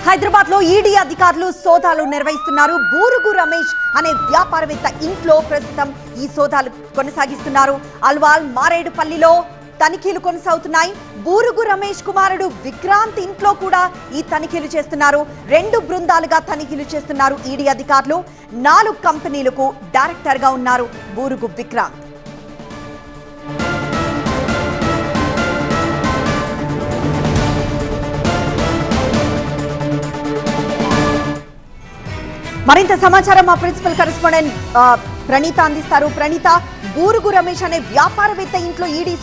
హైదరాబాద్ లో ఈడీ అధికారులు సోదాలు నిర్వహిస్తున్నారు. బూరుగు రమేష్ అనే వ్యాపారవేత్త ఇంట్లో ప్రస్తుతం ఈ సోదాలు కొనసాగిస్తున్నారు. అల్వాల్ మారేడుపల్లిలో తనిఖీలు కొనసాగుతున్నాయి. బూరుగు రమేష్ కుమారుడు విక్రాంత్ ఇంట్లో కూడా ఈ తనిఖీలు చేస్తున్నారు. 2 బృందాలుగా తనిఖీలు చేస్తున్నారు ఈడీ అధికారులు. 4 కంపెనీలకు డైరెక్టర్ గా ఉన్నారు బూరుగు విక్రాంత్. మరింత సమాచారం మా ప్రిన్సిపల్ కరెస్పాండెంట్ ప్రణీత అందిస్తారు. ప్రణీత, బూరుగు రమేష్ అనే వ్యాపారవేత్త ఇంట్లో ఈడీ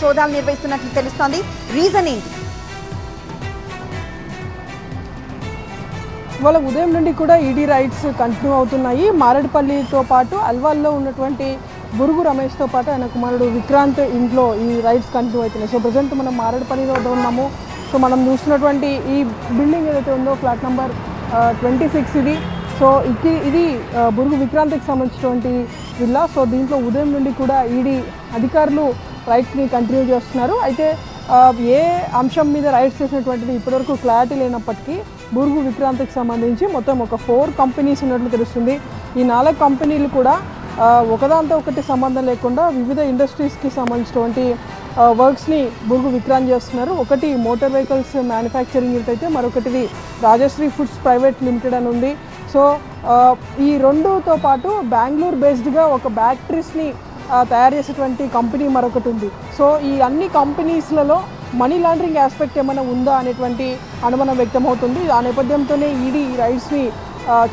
సోదాలు నిర్వహిస్తున్నట్లు తెలుస్తోంది. రీజన్ ఏంటి? ఇవాళ ఉదయం నుండి కూడా ఈడీ రైడ్స్ కంటిన్యూ అవుతున్నాయి. మారేడుపల్లితో పాటు అల్వాల్లో ఉన్నటువంటి బూరుగు రమేష్తో పాటు ఆయన కుమారుడు విక్రాంత్ ఇంట్లో ఈ రైడ్స్ కంటిన్యూ అవుతున్నాయి. సో ప్రజెంట్ మనం మారేడుపల్లిలో ఉన్నాము. సో మనం చూస్తున్నటువంటి ఈ బిల్డింగ్ ఏదైతే ఉందో ఫ్లాట్ నెంబర్ 26 ఇది. సో ఇది బూరుగు విక్రాంత్కి సంబంధించినటువంటి విల్లా. సో దీంట్లో ఉదయం నుండి కూడా ఈడీ అధికారులు రైడ్స్ని కంటిన్యూ చేస్తున్నారు. అయితే ఏ అంశం మీద రైడ్స్ చేసినటువంటిది ఇప్పటివరకు క్లారిటీ లేనప్పటికీ బూరుగు విక్రాంత్కి సంబంధించి మొత్తం ఒక 4 కంపెనీస్ ఉన్నట్లు తెలుస్తుంది. ఈ 4 కంపెనీలు కూడా ఒకదాంతో ఒకటి సంబంధం లేకుండా వివిధ ఇండస్ట్రీస్కి సంబంధించినటువంటి వర్క్స్ని బూరుగు విక్రాంత్ చేస్తున్నారు. ఒకటి మోటార్ వెహికల్స్ మ్యానుఫ్యాక్చరింగ్ యూనిట్ అయితే మరొకటిది రాజశ్రీ ఫుడ్స్ ప్రైవేట్ లిమిటెడ్ అని ఉంది. సో ఈ 2తో పాటు బెంగళూరు బేస్డ్గా ఒక బ్యాటరీస్ని తయారు చేసేటువంటి కంపెనీ మరొకటి ఉంది. సో ఈ అన్ని కంపెనీస్లలో మనీ లాండరింగ్ ఆస్పెక్ట్ ఏమైనా ఉందా అనేటువంటి అనుమానం వ్యక్తమవుతుంది. ఆ నేపథ్యంతోనే ఈడీ రైడ్స్ని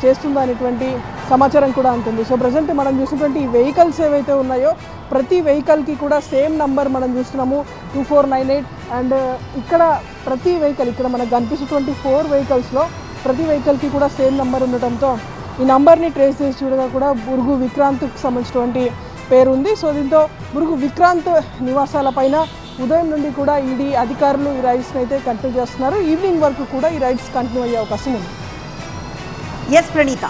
చేస్తుందా అనేటువంటి సమాచారం కూడా ఉంటుంది. సో ప్రజెంట్ మనం చూసినటువంటి ఈ వెహికల్స్ ఏవైతే ఉన్నాయో ప్రతి వెహికల్కి కూడా సేమ్ నంబర్ మనం చూస్తున్నాము 2498. అండ్ ఇక్కడ ప్రతి వెహికల్ ఇక్కడ మనకు కనిపిస్తున్నటువంటి 4 వెహికల్స్లో ప్రతి వెహికల్కి కూడా సేమ్ నెంబర్ ఉండటంతో ఈ నంబర్ని ట్రేస్ చేసి చూడగా కూడా బూరుగు విక్రాంత్కి సంబంధించినటువంటి పేరు ఉంది. సో దీంతో బూరుగు విక్రాంత్ నివాసాలపైన ఉదయం నుండి కూడా ఈడీ అధికారులు ఈ రైడ్స్ని అయితే కంటిన్యూ చేస్తున్నారు. ఈవినింగ్ వరకు కూడా ఈ రైడ్స్ కంటిన్యూ అయ్యే అవకాశం ఉంది. ఎస్ ప్రణీత.